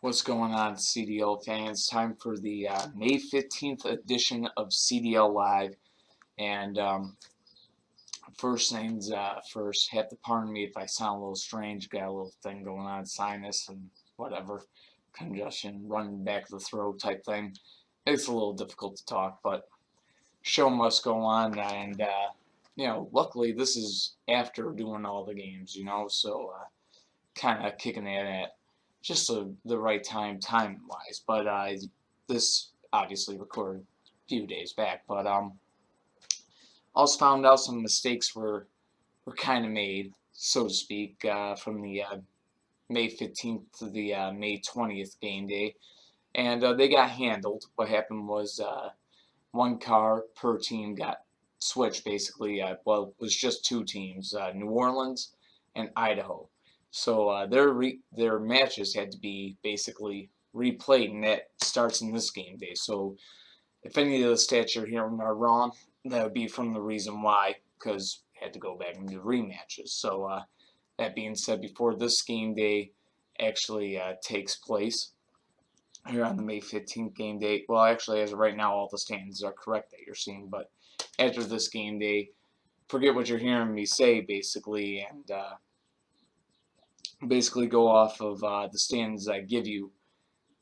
What's going on, CDL fans? Time for the May 15th edition of CDL Live. And first things first, have to pardon me if I sound a little strange. Got a little thing going on, sinus and whatever, congestion, running back of the throat type thing. It's a little difficult to talk, but show must go on. And, luckily this is after doing all the games, so kind of kicking that at just the right time-wise. But this obviously recorded a few days back. But also found out some mistakes were kind of made, so to speak, from the May 15th to the May 20th game day, and they got handled. What happened was one car per team got switched, basically. Well, it was just two teams, New Orleans and Idaho. So their matches had to be basically replayed, and that starts in this game day. So if any of the stats you're hearing are wrong, that would be from the reason why, because had to go back and do rematches. So that being said, before this game day actually takes place here on the May 15th game day, well, actually, as of right now, all the standings are correct that you're seeing. But after this game day, forget what you're hearing me say, basically, and basically go off of the standings I give you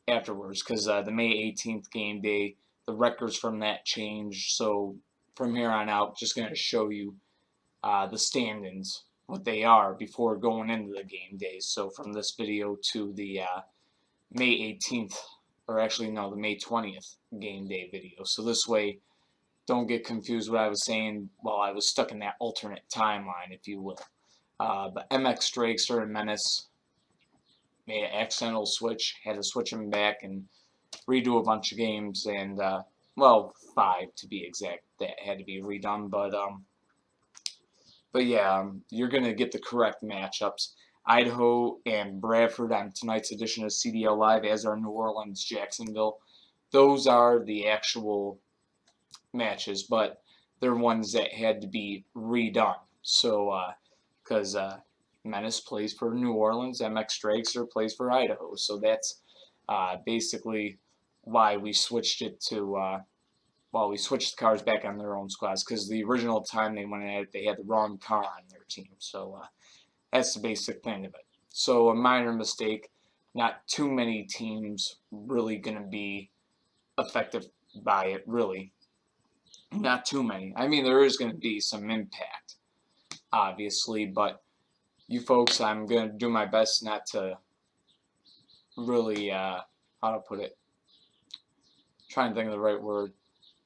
afterwards, because the May 18th game day, the records from that changed. So from here on out, just going to show you the standings, what they are before going into the game days. So from this video to the May 18th, or actually no, the May 20th game day video. So this way, don't get confused what I was saying while I was stuck in that alternate timeline, if you will. But MX Dragster and Menace made an accidental switch, had to switch him back and redo a bunch of games, and well, 5 to be exact, that had to be redone. But yeah, you're gonna get the correct matchups. Idaho and Bradford on tonight's edition of CDL Live, as are New Orleans, Jacksonville. Those are the actual matches, but they're ones that had to be redone. So because Menace plays for New Orleans, MX Dragster plays for Idaho. So that's basically why we switched it to, we switched the cars back on their own squads, because the original time they went at it, they had the wrong car on their team. So that's the basic thing of it. So a minor mistake, not too many teams really going to be affected by it, really. Not too many. I mean, there is going to be some impact, obviously, but you folks, I'm going to do my best not to really, how to put it, trying to think of the right word,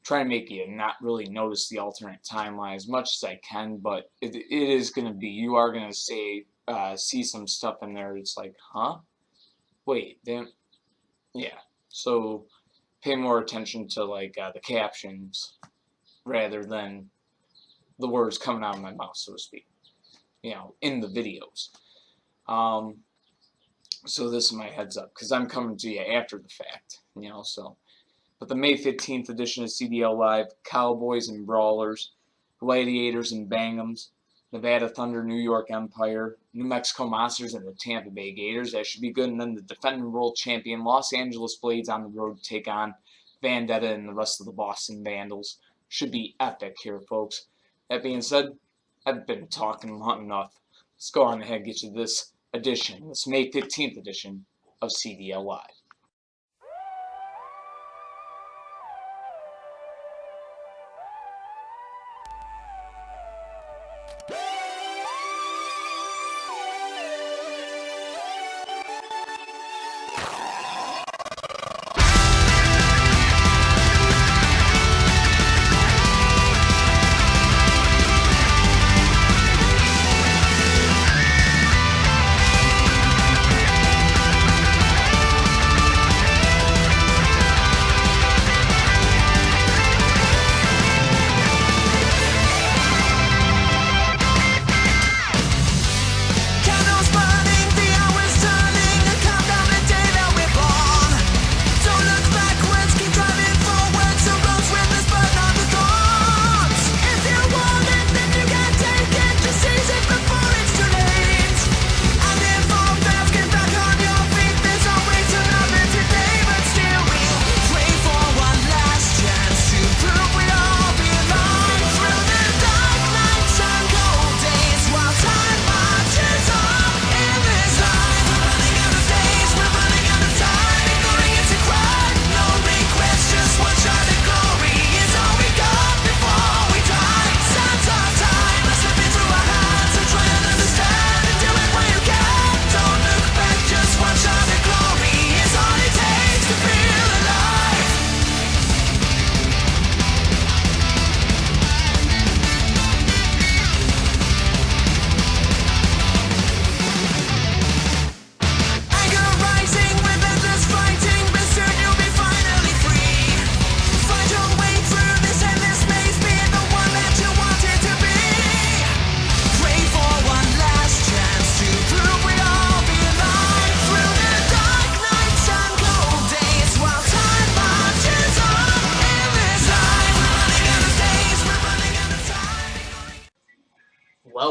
try to make you not really notice the alternate timeline as much as I can, but it is going to be, you are going to see some stuff in there. It's like, huh? Wait, then, yeah. So pay more attention to like the captions rather than the words coming out of my mouth, so to speak, in the videos. So this is my heads up, because I'm coming to you after the fact, so. But the May 15th edition of CDL Live, Cowboys and Brawlers, Gladiators and Bangums, Nevada Thunder, New York Empire, New Mexico Monsters, and the Tampa Bay Gators. That should be good. And then the defending world champion Los Angeles Blades on the road to take on Vendetta and the rest of the Boston Vandals. Should be epic here, folks. That being said, I've been talking long enough. Let's go on ahead and get you this edition, this May 15th edition of CDL Live.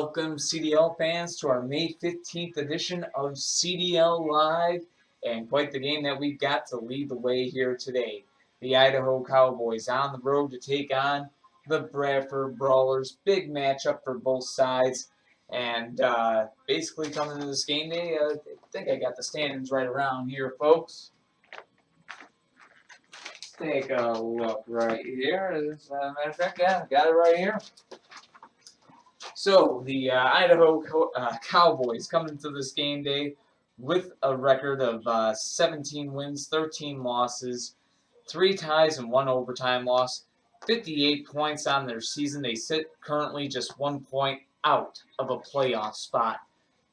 Welcome, CDL fans, to our May 15th edition of CDL Live, and quite the game that we've got to lead the way here today. The Idaho Cowboys on the road to take on the Bradford Brawlers. Big matchup for both sides, and basically coming into this game day, I think I got the standings right around here, folks. Take a look right here. As a matter of fact, yeah, got it right here. So, the Idaho Cowboys coming into this game day with a record of 17 wins, 13 losses, 3 ties, and 1 overtime loss. 58 points on their season. They sit currently just 1 point out of a playoff spot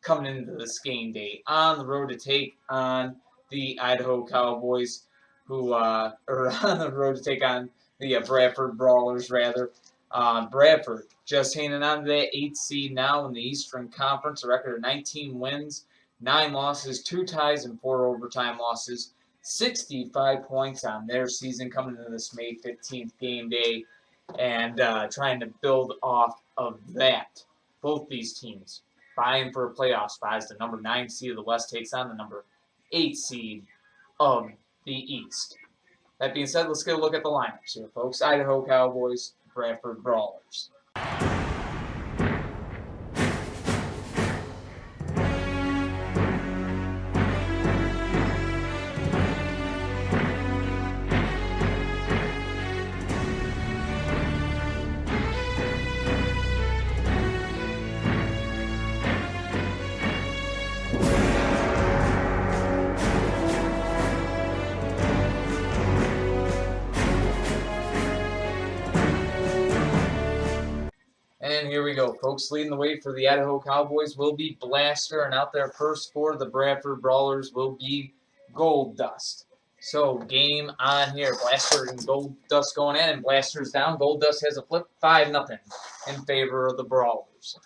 coming into this game day. On the road to take on the Idaho Cowboys, who or on the road to take on the Bradford Brawlers, rather. Bradford just hanging on to that 8th seed now in the Eastern Conference, a record of 19 wins, 9 losses, 2 ties, and 4 overtime losses. 65 points on their season coming into this May 15th game day, and trying to build off of that. Both these teams vying for a playoff spot as the number 9 seed of the West takes on the number 8 seed of the East. That being said, let's get a look at the lineups here, folks. Idaho Cowboys, Bradford Brawlers. And here we go, folks. Leading the way for the Idaho Cowboys will be Blaster, and out there first for the Bradford Brawlers will be Gold Dust. So, game on here. Blaster and Gold Dust going in, and Blaster's down. Gold Dust has a flip, 5-0 in favor of the Brawlers.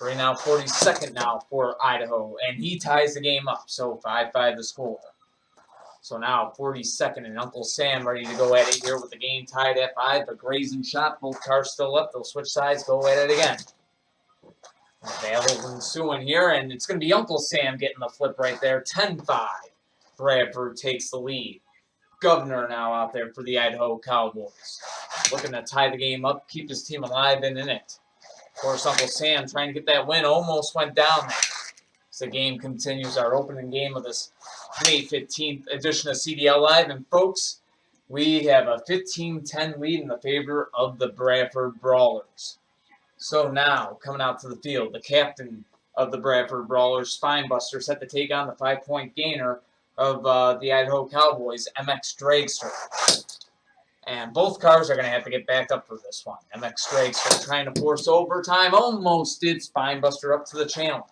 Right now, 42nd now for Idaho, and he ties the game up. So, 5-5 the score. So now 42nd, and Uncle Sam ready to go at it here with the game tied at 5. A grazing shot. Both cars still up. They'll switch sides, go at it again. Battle ensuing here, and it's going to be Uncle Sam getting the flip right there. 10-5. Bradford takes the lead. Governor now out there for the Idaho Cowboys. Looking to tie the game up, keep his team alive and in it. Of course, Uncle Sam trying to get that win. Almost went down there. As the game continues, our opening game of this May 15th edition of CDL Live. And folks, we have a 15-10 lead in the favor of the Bradford Brawlers. So now, coming out to the field, the captain of the Bradford Brawlers, Spinebuster, set to take on the 5-point gainer of the Idaho Cowboys, MX Dragster. And both cars are going to have to get backed up for this one. MX Dragster trying to force overtime. Almost did. Spinebuster up to the challenge.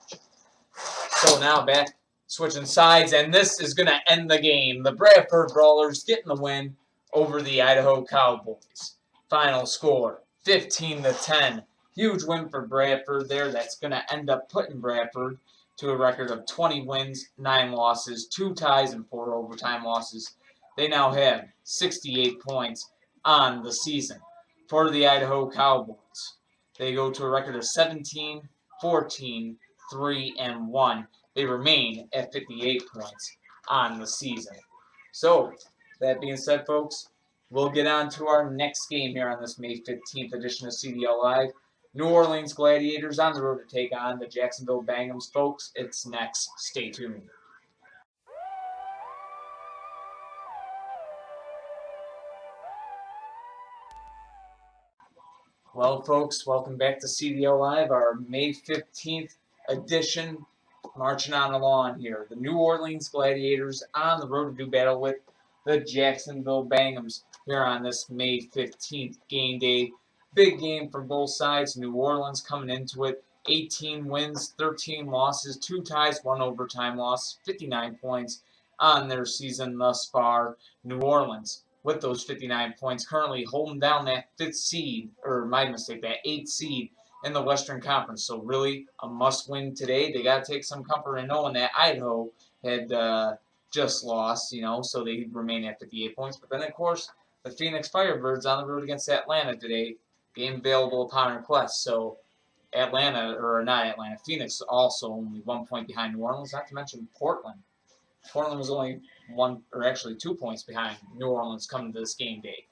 So now back, switching sides, and this is going to end the game. The Bradford Brawlers getting the win over the Idaho Cowboys. Final score, 15-10. Huge win for Bradford there. That's going to end up putting Bradford to a record of 20 wins, 9 losses, 2 ties, and 4 overtime losses. They now have 68 points on the season. For the Idaho Cowboys, they go to a record of 17, 14, 3-1. They remain at 58 points on the season. So, that being said, folks, we'll get on to our next game here on this May 15th edition of CDL Live. New Orleans Gladiators on the road to take on the Jacksonville Bangums. Folks, it's next. Stay tuned. Well, folks, welcome back to CDL Live, our May 15th edition, marching on along here. The New Orleans Gladiators on the road to do battle with the Jacksonville Bangums here on this May 15th game day. Big game for both sides. New Orleans coming into it, 18 wins, 13 losses, 2 ties, 1 overtime loss, 59 points on their season thus far. New Orleans, with those 59 points, currently holding down that 5th seed, or my mistake, that 8th seed in the Western Conference. So really a must-win today. They got to take some comfort in knowing that Idaho had just lost, so they remain at 58 points. But then, of course, the Phoenix Firebirds on the road against Atlanta today. Game available upon request. So Phoenix also only 1 point behind New Orleans, not to mention Portland. Portland was only 2 points behind New Orleans coming to this game day.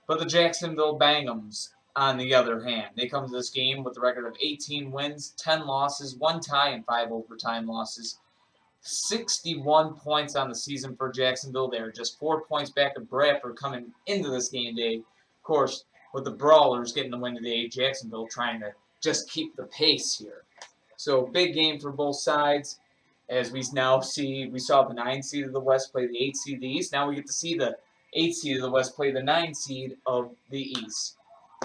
But the Jacksonville Bangums, on the other hand, they come to this game with a record of 18 wins, 10 losses, 1 tie, and 5 overtime losses. 61 points on the season for Jacksonville. They're just 4 points back of Bradford coming into this game day. Of course, with the Brawlers getting the win today, Jacksonville trying to just keep the pace here. So big game for both sides. As we now see, we saw the 9 seed of the West play the 8 seed of the East. Now we get to see the 8 seed of the West play the 9 seed of the East.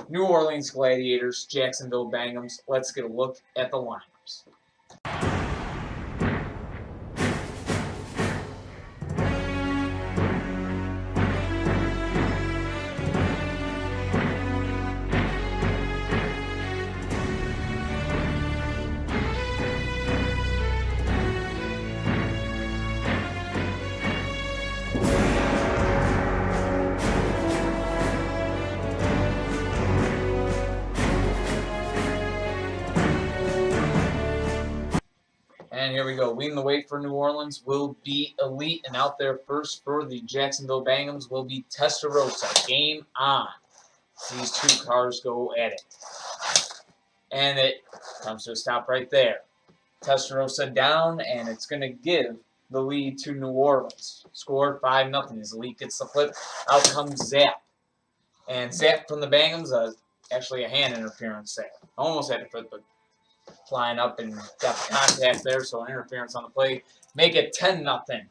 New Orleans Gladiators, Jacksonville Bangums. Let's get a look at the lineups. And here we go. Leading the way for New Orleans will be Elite. And out there first for the Jacksonville Bangums will be Testarossa. Game on. These two cars go at it. And it comes to a stop right there. Testarossa down, and it's going to give the lead to New Orleans. Score 5-0 as Elite gets the flip. Out comes Zap. And Zap from the Bangums, actually a hand interference there. Almost had to flip, but flying up and got the contact there, so an interference on the play. Make it 10-0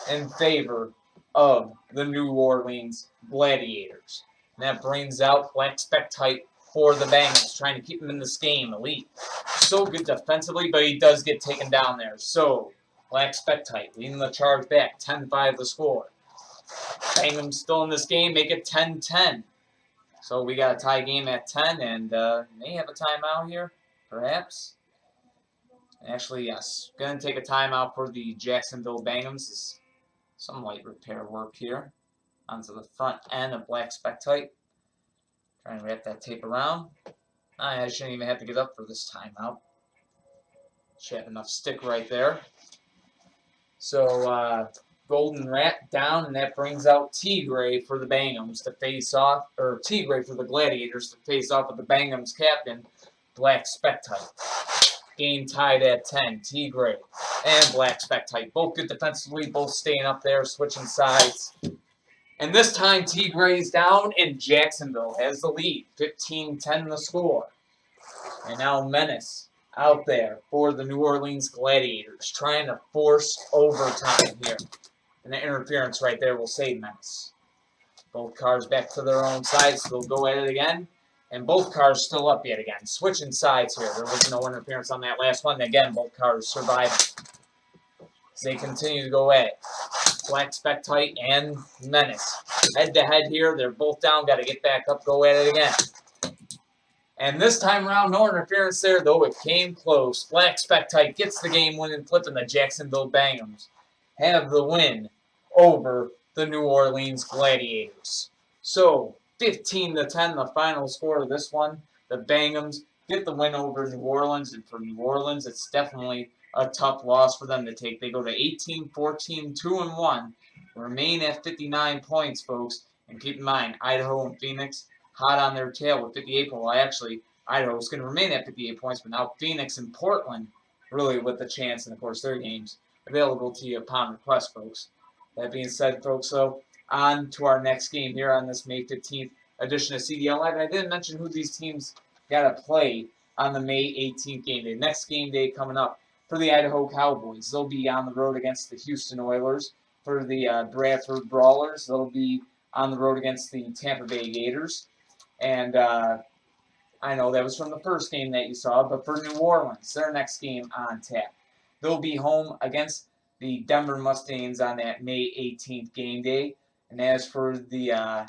in favor of the New Orleans Gladiators. And that brings out Black Spectite for the Bengals, trying to keep him in this game. Elite, so good defensively, but he does get taken down there. So, Black Spectite leading the charge back, 10-5 the score. Bengals still in this game, make it 10-10. So we got a tie game at 10, and may have a timeout here, perhaps. Actually, yes. Going to take a timeout for the Jacksonville Bangums. Some light repair work here onto the front end of Black Spectite. Trying to wrap that tape around. I shouldn't even have to get up for this timeout. Should have enough stick right there. So, Golden Rat down, and that brings out T-Gray for the Bangums to face off, or T-Gray for the Gladiators to face off with the Bangums captain, Black Spectite. Game tied at 10. T-Gray and Black Spectite. Both good defensively, both staying up there, switching sides. And this time, T-Gray's down, and Jacksonville has the lead. 15-10 the score. And now Menace out there for the New Orleans Gladiators, trying to force overtime here. And the interference right there will save Menace. Both cars back to their own sides, so they'll go at it again. And both cars still up yet again. Switching sides here. There was no interference on that last one. Again, both cars surviving. As they continue to go at it. Black Spectite and Menace. Head-to-head here. They're both down. Got to get back up. Go at it again. And this time around, no interference there, though it came close. Black Spectite gets the game winning flip, and the Jacksonville Bangums have the win over the New Orleans Gladiators. So, 15-10, the final score of this one. The Bangums get the win over New Orleans, and for New Orleans, it's definitely a tough loss for them to take. They go to 18-14, 2-1, remain at 59 points, folks. And keep in mind, Idaho and Phoenix hot on their tail with 58 points. Well, actually, Idaho's going to remain at 58 points, but now Phoenix and Portland really with the chance, and of course, their games available to you upon request, folks. That being said, folks, so on to our next game here on this May 15th edition of CDL Live. And I didn't mention who these teams got to play on the May 18th game day. Next game day coming up for the Idaho Cowboys. They'll be on the road against the Houston Oilers. For the Bradford Brawlers, they'll be on the road against the Tampa Bay Gators. And I know that was from the first game that you saw, but for New Orleans, their next game on tap. They'll be home against the Denver Mustangs on that May 18th game day. And as for the,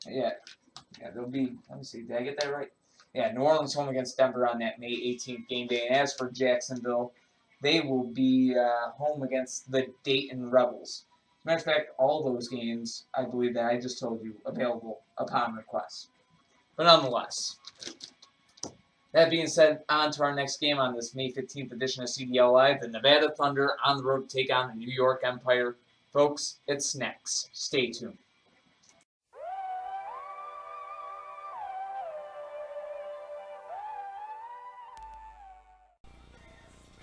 they'll be, let me see, did I get that right? Yeah, New Orleans home against Denver on that May 18th game day. And as for Jacksonville, they will be home against the Dayton Rebels. As a matter of fact, all those games, I believe that I just told you, available upon request. But nonetheless, That being said, on to our next game on this May 15th edition of CDL Live. The Nevada Thunder on the road to take on the New York Empire. Folks, it's next. Stay tuned.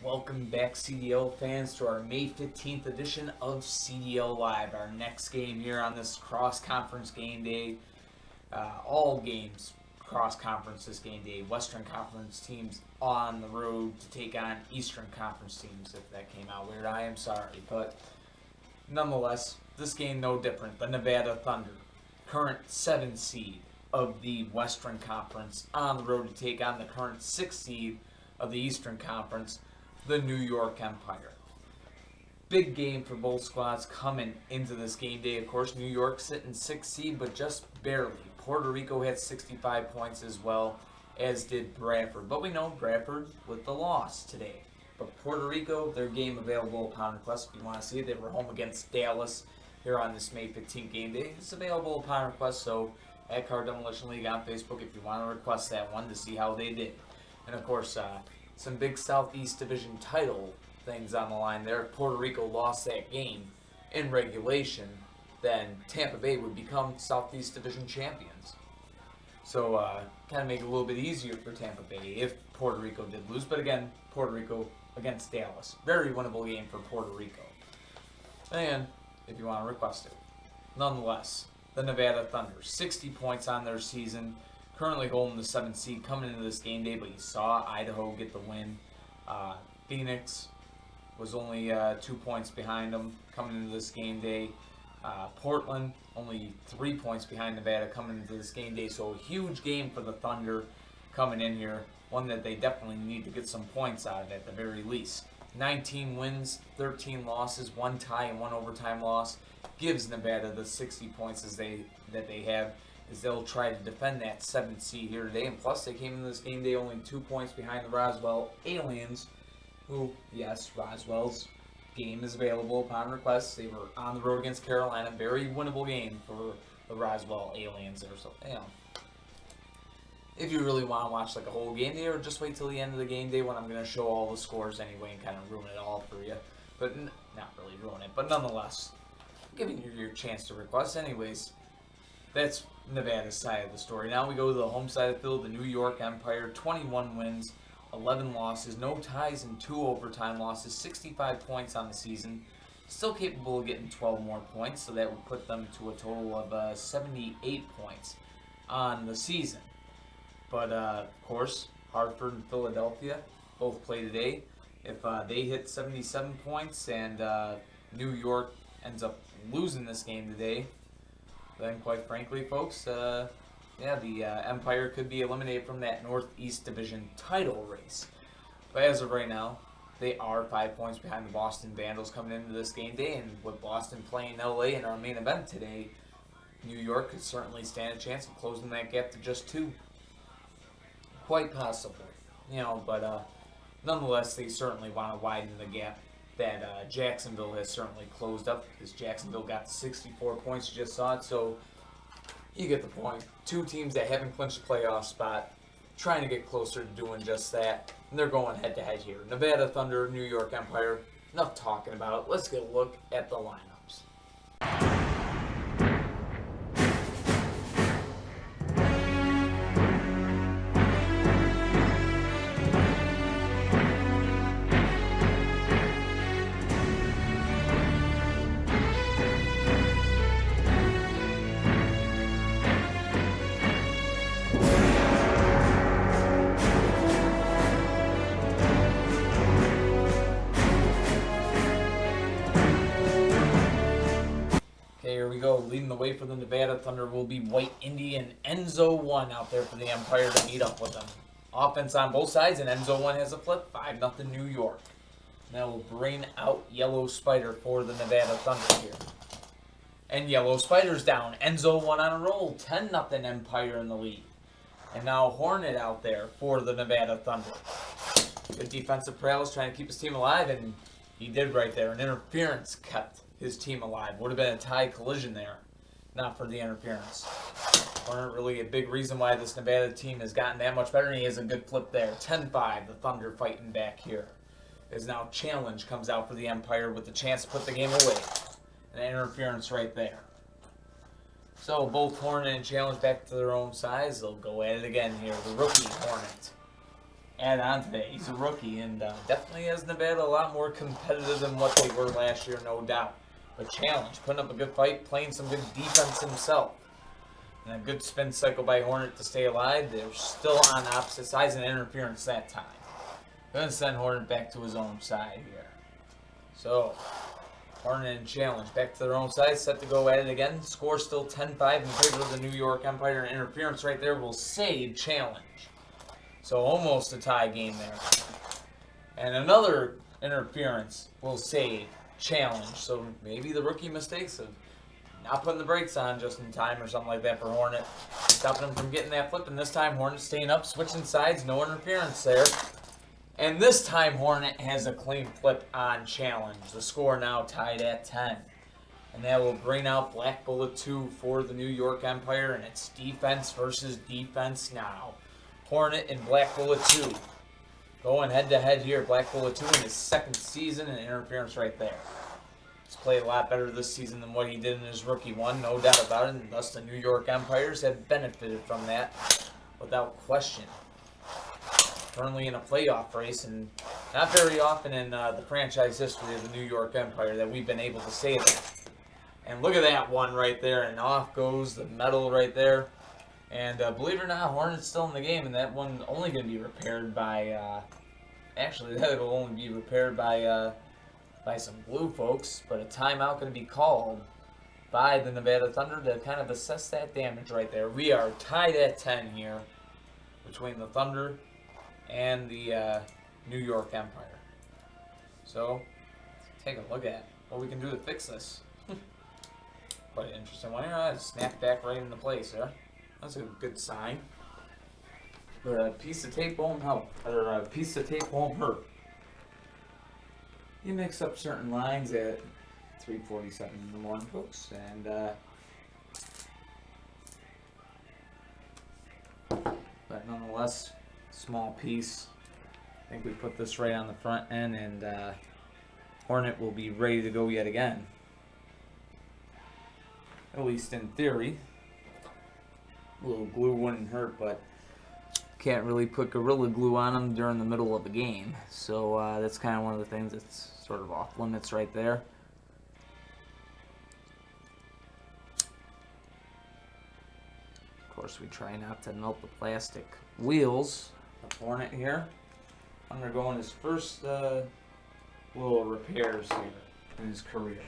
Welcome back, CDL fans, to our May 15th edition of CDL Live. Our next game here on this cross-conference game day. All games cross-conference this game day. Western Conference teams on the road to take on Eastern Conference teams. If that came out weird, I am sorry. But nonetheless, this game no different. The Nevada Thunder, current 7 seed of the Western Conference, on the road to take on the current 6 seed of the Eastern Conference, the New York Empire. Big game for both squads coming into this game day. Of course, New York sitting 6th seed, but just barely. Puerto Rico had 65 points as well, as did Bradford. But we know Bradford with the loss today. But Puerto Rico, their game available upon request. If you want to see it, they were home against Dallas here on this May 15th game day. It's available upon request, so at Car Demolition League on Facebook if you want to request that one to see how they did. And of course, some big Southeast Division title things on the line there. If Puerto Rico lost that game in regulation, then Tampa Bay would become Southeast Division champions. So kind of make it a little bit easier for Tampa Bay if Puerto Rico did lose. But again, Puerto Rico against Dallas. Very winnable game for Puerto Rico. And if you want to request it. Nonetheless, the Nevada Thunder, 60 points on their season. Currently holding the 7th seed coming into this game day, but you saw Idaho get the win. Phoenix was only 2 points behind them coming into this game day. Portland only 3 points behind Nevada coming into this game day, so a huge game for the Thunder coming in here. One that they definitely need to get some points out of at the very least. 19 wins, 13 losses, 1 tie and 1 overtime loss gives Nevada the 60 points that they have, as they'll try to defend that 7th seed here today. And plus, they came into this game day only 2 points behind the Roswell Aliens, who, yes, Roswell's game is available upon request. They were on the road against Carolina. Very winnable game for the Roswell Aliens there. So, if you really want to watch like a whole game day, or just wait till the end of the game day when I'm going to show all the scores anyway and kind of ruin it all for you. But not really ruin it, but nonetheless, giving you your chance to request anyways. That's Nevada's side of the story. Now we go to the home side of the field, the New York Empire. 21 wins, 11 losses, no ties and 2 overtime losses, 65 points on the season. Still capable of getting 12 more points, so that would put them to a total of 78 points on the season. But, of course, Hartford and Philadelphia both play today. If they hit 77 points and New York ends up losing this game today, then quite frankly, folks, the Empire could be eliminated from that Northeast Division title race. But as of right now, they are 5 points behind the Boston Vandals coming into this game day, and with Boston playing LA in our main event today, New York could certainly stand a chance of closing that gap to just 2. Quite possible, but nonetheless, they certainly want to widen the gap that Jacksonville has certainly closed up, because Jacksonville got the 64 points, you just saw it, so you get the point. 2 teams that haven't clinched a playoff spot, trying to get closer to doing just that, and they're going head-to-head here. Nevada Thunder, New York Empire, enough talking about it. Let's get a look at the lineups. Here we go. Leading the way for the Nevada Thunder will be White Indy and Enzo 1 out there for the Empire to meet up with them. Offense on both sides, and Enzo 1 has a flip. 5-0 New York. Now we'll bring out Yellow Spider for the Nevada Thunder here. And Yellow Spider's down. Enzo 1 on a roll. 10-0 Empire in the lead. And now Hornet out there for the Nevada Thunder. Good defensive prowess trying to keep his team alive, and he did right there. An interference kept his team alive. Would have been a tie collision there, not for the interference. Hornet really a big reason why this Nevada team has gotten that much better, and he has a good flip there. 10-5, the Thunder fighting back here. As now challenge comes out for the Empire with the chance to put the game away. An interference right there. So both Hornet and Challenge back to their own size. They'll go at it again here. The rookie Hornet. Add on to that, he's a rookie and definitely has Nevada a lot more competitive than what they were last year, no doubt. But Challenge, putting up a good fight, playing some good defense himself. And a good spin cycle by Hornet to stay alive. They're still on opposite sides and interference that time. Going to send Hornet back to his own side here. So, Hornet and Challenge back to their own side, set to go at it again. Score still 10-5 in favor of the New York Empire. And interference right there will save Challenge. So almost a tie game there. And another interference will save Challenge. So maybe the rookie mistakes of not putting the brakes on just in time or something like that for Hornet. Stopping him from getting that flip. And this time Hornet staying up, switching sides, no interference there. And this time Hornet has a clean flip on Challenge. The score now tied at 10. And that will bring out Black Bullet 2 for the New York Empire. And it's defense versus defense now. Hornet and Black Bullet 2 going head-to-head here. Black Bullet 2 in his second season and interference right there. He's played a lot better this season than what he did in his rookie one, no doubt about it, and thus the New York Empires have benefited from that without question. Currently in a playoff race, and not very often in the franchise history of the New York Empire that we've been able to say that. And look at that one right there, and off goes the medal right there. And believe it or not, Hornet's still in the game, and that one only going to be repaired by, actually that will only be repaired by some blue folks, but a timeout going to be called by the Nevada Thunder to kind of assess that damage right there. We are tied at 10 here between the Thunder and the New York Empire. So, take a look at what we can do to fix this. Quite an interesting one here. I snapped back right into place there. That's a good sign. But a piece of tape won't help. Or a piece of tape won't hurt. You mix up certain lines at 3:47 in the morning, folks. And, but nonetheless, small piece. I think we put this right on the front end, and Hornet will be ready to go yet again. At least in theory. A little glue wouldn't hurt, but can't really put Gorilla Glue on them during the middle of the game. So that's kind of one of the things that's sort of off limits right there. Of course, we try not to melt the plastic wheels. The Hornet here undergoing his first little repairs here in his career.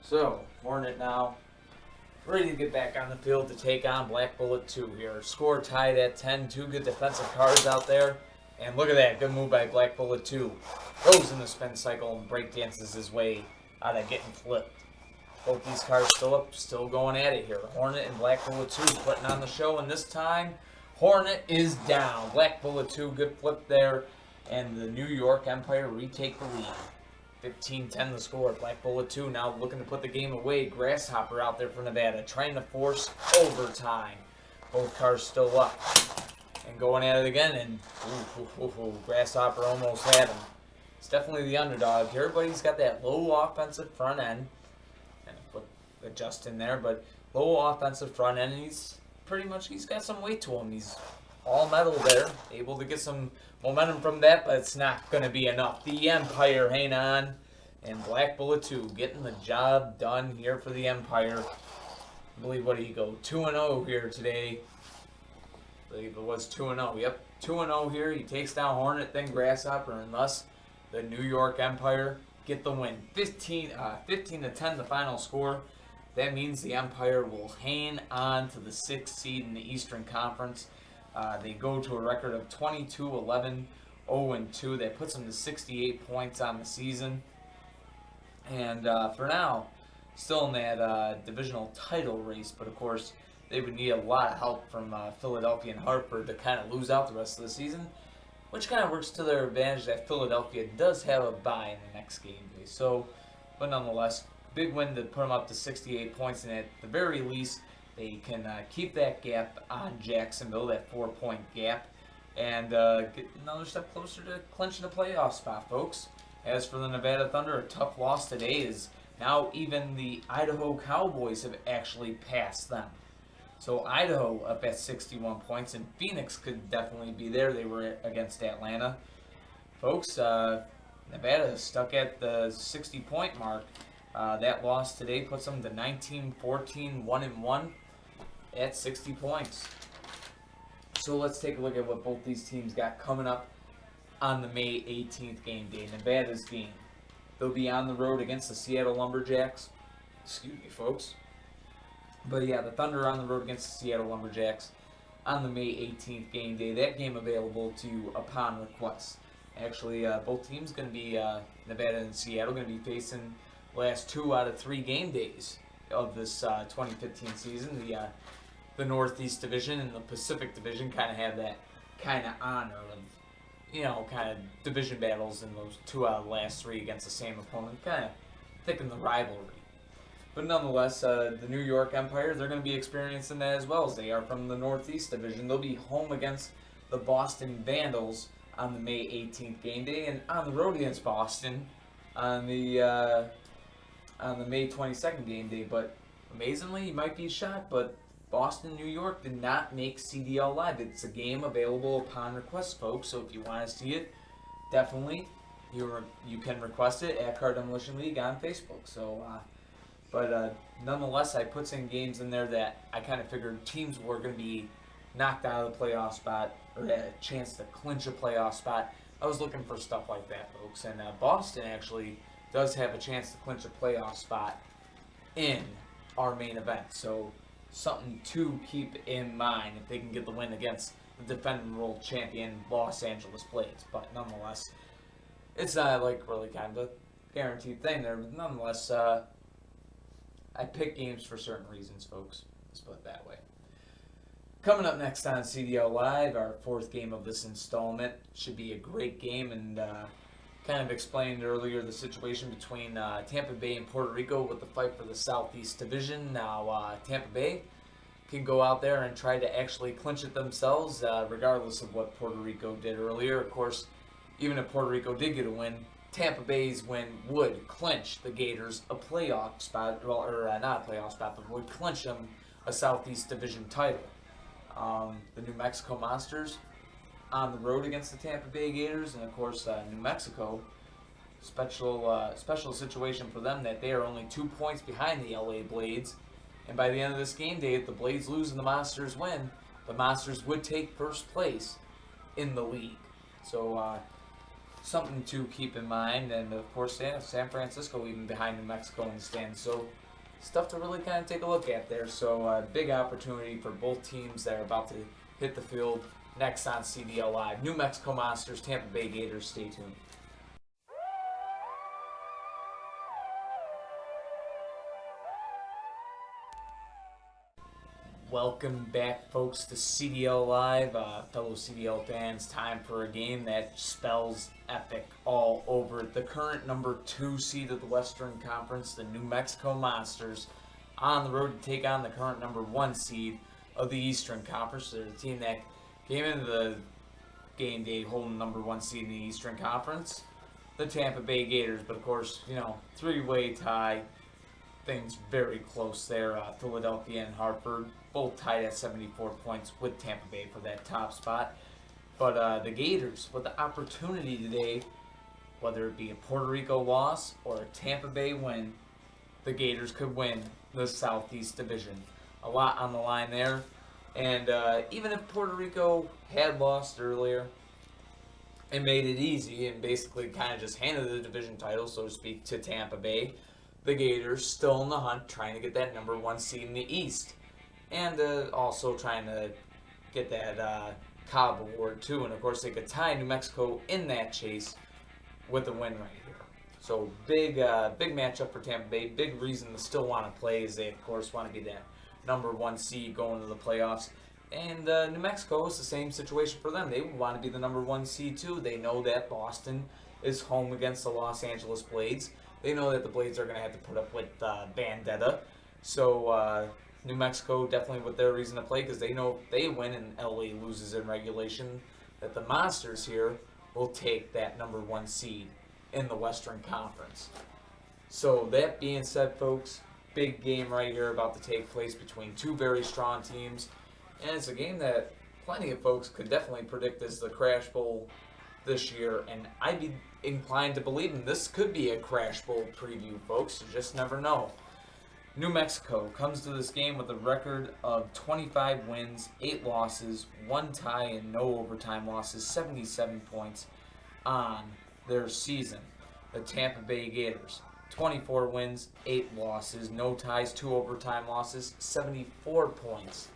So, Hornet now ready to get back on the field to take on Black Bullet 2 here. Score tied at 10. Two good defensive cards out there. And look at that. Good move by Black Bullet 2. Goes in the spin cycle and break dances his way out of getting flipped. Both these cards still up, still going at it here. Hornet and Black Bullet 2 putting on the show. And this time, Hornet is down. Black Bullet 2, good flip there. And the New York Empire retake the lead. 15-10 the score. Black Bullet 2 now looking to put the game away. Grasshopper out there for Nevada, trying to force overtime. Both cars still up. And going at it again, and Grasshopper almost had him. It's definitely the underdog here, but he's got that low offensive front end. And put adjust in there, but low offensive front end, and he's got some weight to him. He's all metal there, able to get some momentum from that, but it's not going to be enough. The Empire hang on, and Black Bullet 2 getting the job done here for the Empire. I believe, what did he go? 2-0 here today. I believe it was 2-0. Yep, 2-0 here. He takes down Hornet, then Grasshopper, and thus the New York Empire get the win. 15-10 the final score. That means the Empire will hang on to the 6th seed in the Eastern Conference. They go to a record of 22-11, 0-2. That puts them to 68 points on the season. And for now, still in that divisional title race. But of course, they would need a lot of help from Philadelphia and Hartford to kind of lose out the rest of the season. Which kind of works to their advantage that Philadelphia does have a bye in the next game day. So, but nonetheless, big win to put them up to 68 points. And at the very least, they can keep that gap on Jacksonville, that 4-point gap, and get another step closer to clinching a playoff spot, folks. As for the Nevada Thunder, a tough loss today is now even the Idaho Cowboys have actually passed them. So Idaho up at 61 points, and Phoenix could definitely be there. They were against Atlanta. Folks, Nevada is stuck at the 60-point mark. That loss today puts them to 19-14, 1-1 at 60 points. So let's take a look at what both these teams got coming up on the May 18th game day. Nevada's game. They'll be on the road against the Seattle Lumberjacks. Excuse me, folks. But yeah, the Thunder are on the road against the Seattle Lumberjacks on the May 18th game day. That game available to upon request. Actually, both teams going to be, Nevada and Seattle, going to be facing the last 2 out of 3 game days of this 2015 season. The Northeast Division and the Pacific Division kind of have that kind of honor of, kind of division battles in those 2 out of the last 3 against the same opponent, kind of thicken the rivalry. But nonetheless, the New York Empire, they're going to be experiencing that as well, as they are from the Northeast Division. They'll be home against the Boston Vandals on the May 18th game day, and on the road against Boston on the May 22nd game day. But amazingly, you might be shocked, but Boston, New York did not make CDL Live. It's a game available upon request, folks. So if you want to see it, definitely you can request it at Car Demolition League on Facebook. So, but nonetheless, I put some games in there that I kind of figured teams were going to be knocked out of the playoff spot or had a chance to clinch a playoff spot. I was looking for stuff like that, folks. And Boston actually does have a chance to clinch a playoff spot in our main event. So something to keep in mind if they can get the win against the defending world champion Los Angeles Blades. But nonetheless, it's not like really kind of a guaranteed thing there. But nonetheless, I pick games for certain reasons, folks. Let's put it that way. Coming up next on CDL Live, our 4th game of this installment. Should be a great game, and kind of explained earlier the situation between Tampa Bay and Puerto Rico with the fight for the Southeast Division. Now, Tampa Bay can go out there and try to actually clinch it themselves, regardless of what Puerto Rico did earlier. Of course, even if Puerto Rico did get a win, Tampa Bay's win would clinch the Gators a playoff spot, or not a playoff spot, but would clinch them a Southeast Division title. The New Mexico Monsters on the road against the Tampa Bay Gators, and of course New Mexico, special situation for them that they are only 2 points behind the LA Blades, and by the end of this game day, if the Blades lose and the Monsters win, the Monsters would take first place in the league. So something to keep in mind, and of course, yeah, San Francisco even behind New Mexico in the stands. So stuff to really kind of take a look at there. So big opportunity for both teams that are about to hit the field next on CDL Live. New Mexico Monsters, Tampa Bay Gators. Stay tuned. Welcome back, folks, to CDL Live. Fellow CDL fans, time for a game that spells epic all over it. The current number 2 seed of the Western Conference, the New Mexico Monsters, on the road to take on the current number 1 seed of the Eastern Conference. They're the team that came into the game day holding number 1 seed in the Eastern Conference, the Tampa Bay Gators. But of course, 3-way tie. Things very close there. Philadelphia and Hartford both tied at 74 points with Tampa Bay for that top spot. But the Gators, with the opportunity today, whether it be a Puerto Rico loss or a Tampa Bay win, the Gators could win the Southeast Division. A lot on the line there. And even if Puerto Rico had lost earlier and made it easy and basically kind of just handed the division title, so to speak, to Tampa Bay, the Gators still in the hunt, trying to get that number 1 seed in the East. And also trying to get that Cobb Award too. And of course, they could tie New Mexico in that chase with a win right here. So big matchup for Tampa Bay. Big reason to still want to play is they, of course, want to be that number 1 seed going to the playoffs. And New Mexico is the same situation for them. They want to be the number 1 seed too. They know that Boston is home against the Los Angeles Blades. They know that the Blades are going to have to put up with Vendetta. So New Mexico definitely with their reason to play because they know if they win and LA loses in regulation, that the Monsters here will take that number 1 seed in the Western Conference. So that being said, folks, big game right here about to take place between two very strong teams. And it's a game that plenty of folks could definitely predict as the Crash Bowl this year. And I'd be inclined to believe this could be a Crash Bowl preview, folks. You just never know. New Mexico comes to this game with a record of 25 wins, 8 losses, 1 tie, and no overtime losses, 77 points on their season. The Tampa Bay Gators, 24 wins, 8 losses, no ties, 2 overtime losses, 74 points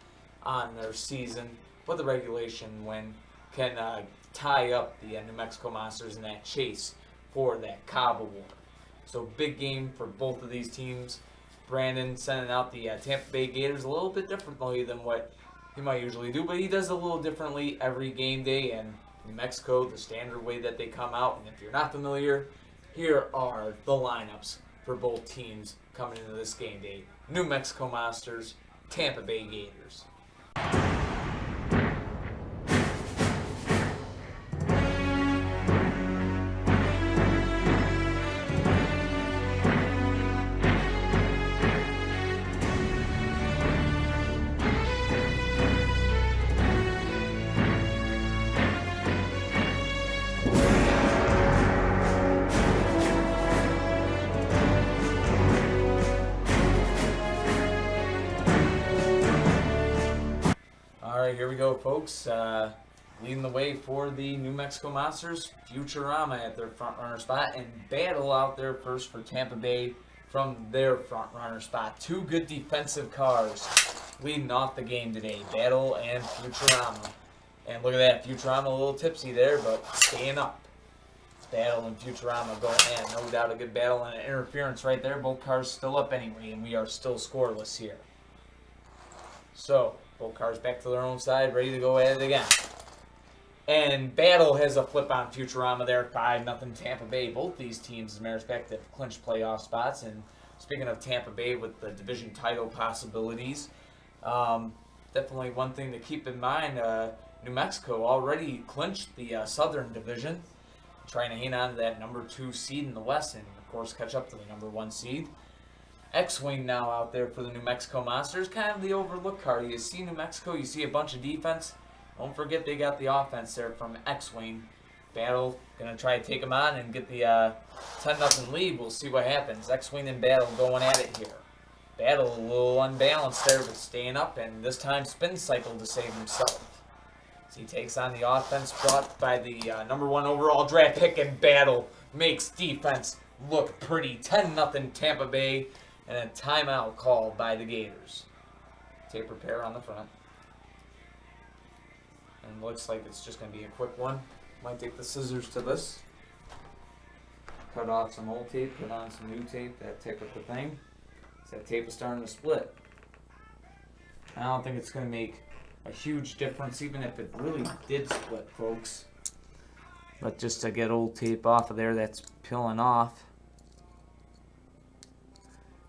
on their season. But the regulation win can tie up the New Mexico Monsters in that chase for that Cowboy Award. So big game for both of these teams. Brandon sending out the Tampa Bay Gators a little bit differently than what he might usually do, but he does it a little differently every game day. And New Mexico, the standard way that they come out. And if you're not familiar, here are the lineups for both teams coming into this game day. New Mexico Monsters, Tampa Bay Gators. Alright, here we go, folks. Leading the way for the New Mexico Monsters, Futurama at their front runner spot, and Battle out there first for Tampa Bay from their front runner spot. 2 good defensive cars leading off the game today, Battle and Futurama. And look at that, Futurama a little tipsy there, but staying up. Battle and Futurama going in. No doubt a good battle and an interference right there. Both cars still up anyway, and we are still scoreless here. So, both cars back to their own side, ready to go at it again. And Battle has a flip on Futurama there, 5-0 Tampa Bay. Both these teams, as a matter of fact, have clinched playoff spots. And speaking of Tampa Bay with the division title possibilities, definitely one thing to keep in mind, New Mexico already clinched the Southern Division, trying to hang on to that number 2 seed in the West and, of course, catch up to the number 1 seed. X-Wing now out there for the New Mexico Monsters, kind of the overlooked car. You see New Mexico, you see a bunch of defense. Don't forget they got the offense there from X-Wing. Battle going to try to take them on and get the 10-0 lead. We'll see what happens. X-Wing and Battle going at it here. Battle a little unbalanced there, but staying up, and this time Spin Cycle to save himself. As he takes on the offense brought by the number 1 overall draft pick, and Battle makes defense look pretty. 10-0 Tampa Bay. And a timeout called by the Gators. Tape repair on the front. And looks like it's just going to be a quick one. Might take the scissors to this. Cut off some old tape, put on some new tape, that type of thing. So that tape is starting to split. I don't think it's going to make a huge difference, even if it really did split, folks. But just to get old tape off of there, that's peeling off.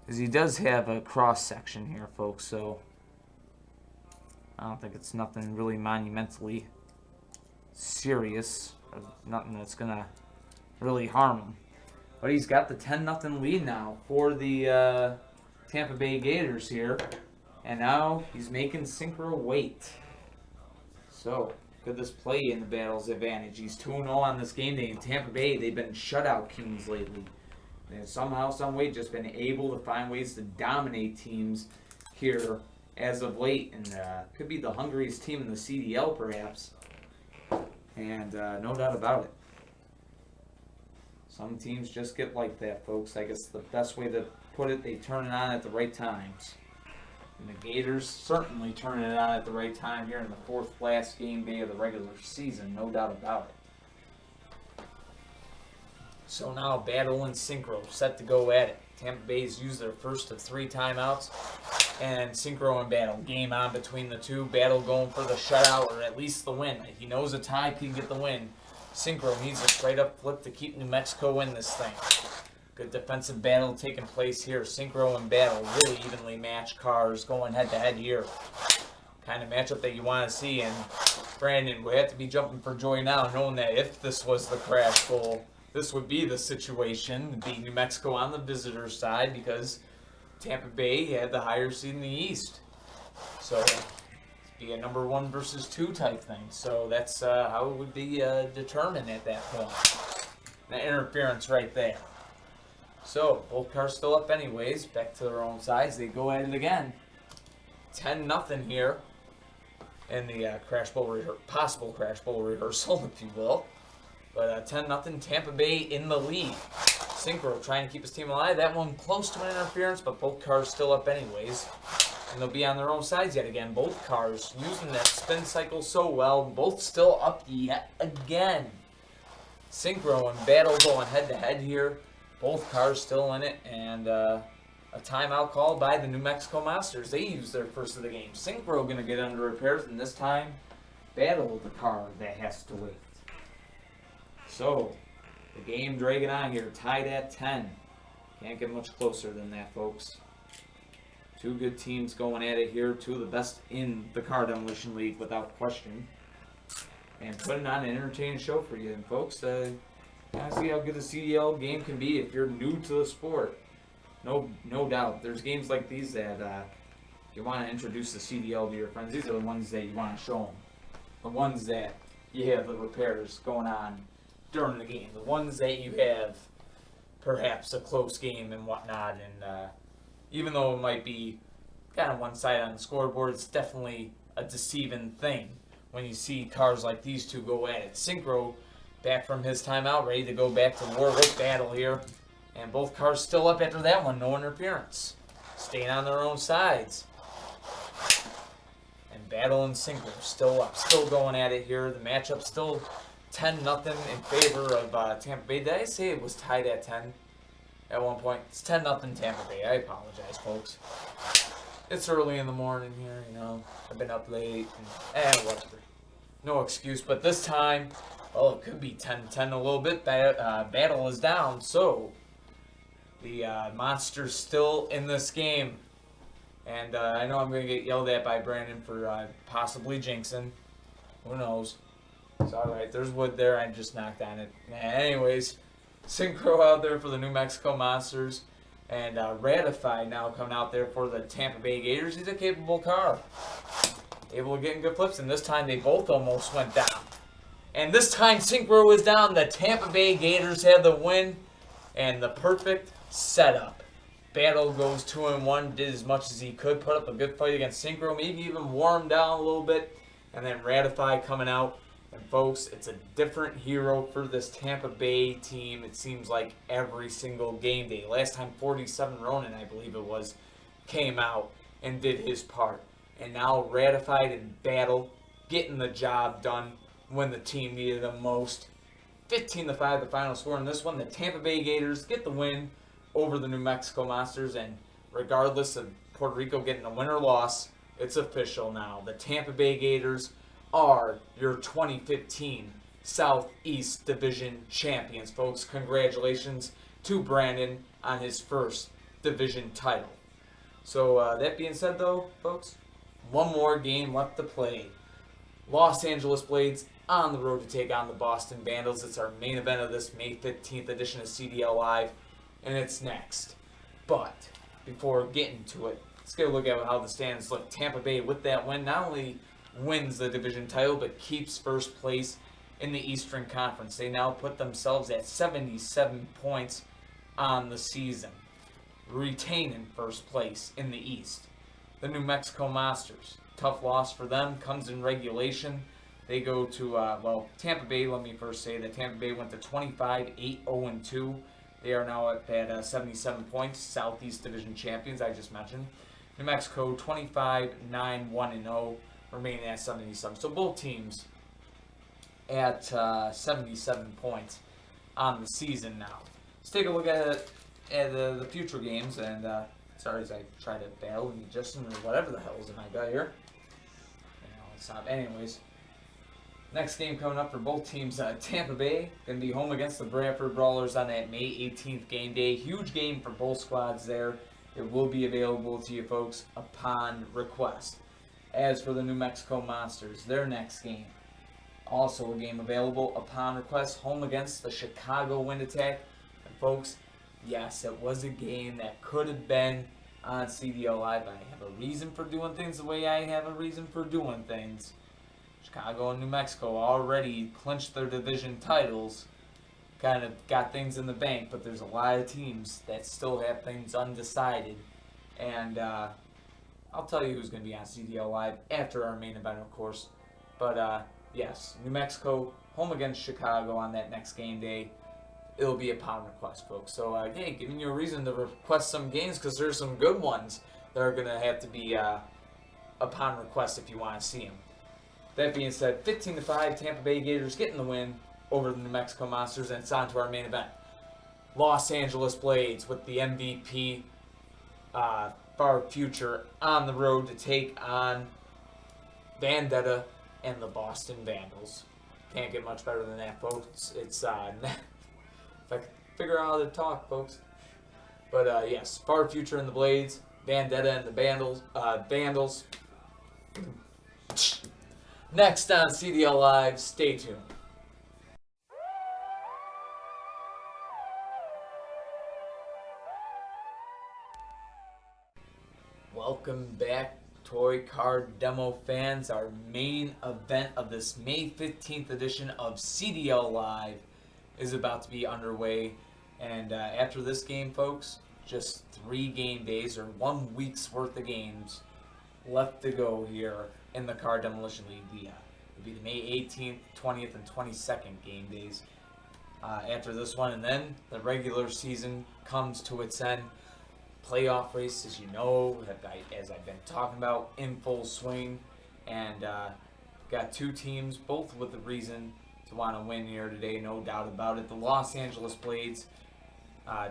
Because he does have a cross section here, folks, so I don't think it's nothing really monumentally serious, or nothing that's going to really harm him. But he's got the 10-0 lead now for the Tampa Bay Gators here, and now he's making Synchro wait. So, could this play in the Battle's advantage? He's 2-0 on this game day in Tampa Bay. They've been shutout kings lately. They've somehow, some way, just been able to find ways to dominate teams here as of late, and could be the hungriest team in the CDL, perhaps. And no doubt about it. Some teams just get like that, folks. I guess the best way to put it, they turn it on at the right times. And the Gators certainly turning it on at the right time here in the 4th last game day of the regular season, no doubt about it. So now Battle and Synchro set to go at it. Tampa Bay's used their first of 3 timeouts. And Synchro and Battle, game on between the two. Battle going for the shutout or at least the win. He knows a tie can get the win. Synchro needs a straight up flip to keep New Mexico in this thing. Good defensive battle taking place here. Synchro and Battle really evenly matched cars going head-to-head here. Kind of matchup that you want to see. And Brandon, we have to be jumping for joy now, knowing that if this was the Crash Bowl, this would be the situation. It'd be New Mexico on the visitor side because Tampa Bay had the higher seed in the East. So it'd be a number 1 versus 2 type thing. So that's how it would be determined at that point. The interference right there. So, both cars still up anyways, back to their own sides. They go at it again. 10-0 here in the possible Crash Bowl rehearsal, if you will. But 10-0, Tampa Bay in the lead. Synchro trying to keep his team alive. That one close to an interference, but both cars still up anyways. And they'll be on their own sides yet again. Both cars using that spin cycle so well. Both still up yet again. Synchro and Battle going head-to-head here. Both cars still in it, and a timeout called by the New Mexico Monsters. They used their first of the game. Synchro going to get under repairs, and this time, Battle the car that has to wait. So, the game dragging on here, tied at 10. Can't get much closer than that, folks. Two good teams going at it here. Two of the best in the Car Demolition League, without question. And putting on an entertaining show for you, and folks. Kind of see how good the CDL game can be if you're new to the sport. No doubt. There's games like these that you want to introduce the CDL to your friends. These are the ones that you want to show them. The ones that you have the repairs going on during the game. The ones that you have perhaps a close game and whatnot. And even though it might be kind of one side on the scoreboard, it's definitely a deceiving thing when you see cars like these two go at it. Synchro back from his timeout, ready to go back to war with Battle here. And both cars still up after that one, no interference. Staying on their own sides. And Battle and Synchro still up, still going at it here. The matchup still 10-0 in favor of Tampa Bay. Did I say it was tied at 10 at one point? It's 10-0 Tampa Bay. I apologize, folks. It's early in the morning here, you know. I've been up late and whatever. No excuse, but this time, well, it could be 10-10 a little bit. Battle is down, so the Monsters still in this game. And I know I'm going to get yelled at by Brandon for possibly jinxing. Who knows? It's alright. There's wood there. I just knocked on it. Anyways, Synchro out there for the New Mexico Monsters. And Ratified now coming out there for the Tampa Bay Gators. He's a capable car. Able to get in good flips. And this time they both almost went down. And this time Synchro was down. The Tampa Bay Gators had the win. And the perfect setup. Battle goes 2-1. Did as much as he could. Put up a good fight against Synchro. Maybe even wore him down a little bit. And then Ratify coming out. And folks, it's a different hero for this Tampa Bay team. It seems like every single game day. Last time 47 Ronan, I believe it was, came out and did his part. And now Ratified and Battle getting the job done when the team needed them most. 15-5 the final score in this one. The Tampa Bay Gators get the win over the New Mexico Monsters. And regardless of Puerto Rico getting a win or loss, it's official now. The Tampa Bay Gators are your 2015 Southeast Division champions, folks. Congratulations to Brandon on his first division title. So that being said, though, folks, one more game left to play. Los Angeles Blades on the road to take on the Boston Vandals. It's our main event of this May 15th edition of CDL Live, and it's next. But before getting to it, let's get a look at how the standings look. Tampa Bay, with that win, not only wins the division title, but keeps first place in the Eastern Conference. They now put themselves at 77 points on the season, retaining first place in the East. The New Mexico Monsters, tough loss for them, comes in regulation. They go to, Tampa Bay, let me first say that Tampa Bay went to 25-8-0-2. They are now at 77 points, Southeast Division champions, I just mentioned. New Mexico, 25-9-1-0. Remaining at 77. So both teams at 77 points on the season now. Let's take a look at the future games. And sorry as I try to battle and Justin or whatever the hell is in my gut here. It's not. Anyways, Next game coming up for both teams, Tampa Bay going to be home against the Bradford Brawlers on that May 18th game day. Huge game for both squads there. It will be available to you folks upon request. As for the New Mexico Monsters, their next game, also a game available upon request, home against the Chicago Wind Attack. And folks, yes, it was a game that could have been on CDL Live. I have a reason for doing things the way I have a reason for doing things. Chicago and New Mexico already clinched their division titles, kind of got things in the bank, but there's a lot of teams that still have things undecided. And I'll tell you who's going to be on CDL Live after our main event, of course. But yes, New Mexico home against Chicago on that next game day. It'll be upon request, folks. So, hey, giving you a reason to request some games because there's some good ones that are going to have to be upon request if you want to see them. That being said, 15-5, Tampa Bay Gators getting the win over the New Mexico Monsters, and it's on to our main event. Los Angeles Blades with the MVP far future on the road to take on Vendetta and the Boston Vandals. Can't get much better than that, folks. It's if I could figure out how to talk, folks. But yes, far future in the Blades, Vendetta and the Vandals. Next on CDL Live, stay tuned. Welcome back, Toy Card Demo fans. Our main event of this May 15th edition of CDL Live is about to be underway. And after this game, folks, just 3 game days or 1 week's worth of games left to go here in the Card Demolition League. It'll be the May 18th, 20th, and 22nd game days after this one. And then the regular season comes to its end. Playoff race, as you know, as I've been talking about, in full swing. And got 2 teams, both with a reason to want to win here today, no doubt about it. The Los Angeles Blades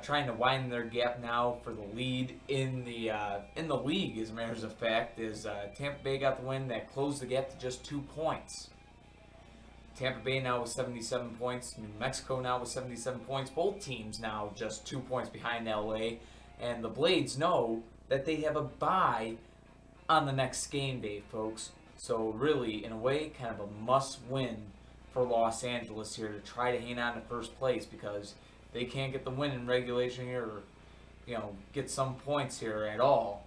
trying to widen their gap now for the lead in the league, as a matter of fact, is Tampa Bay got the win that closed the gap to just 2 points. Tampa Bay now with 77 points, New Mexico now with 77 points. Both teams now just 2 points behind LA, and the Blades know that they have a bye on the next game day, folks. So really, in a way, kind of a must-win for Los Angeles here to try to hang on to first place, because they can't get the win in regulation here, or get some points here at all,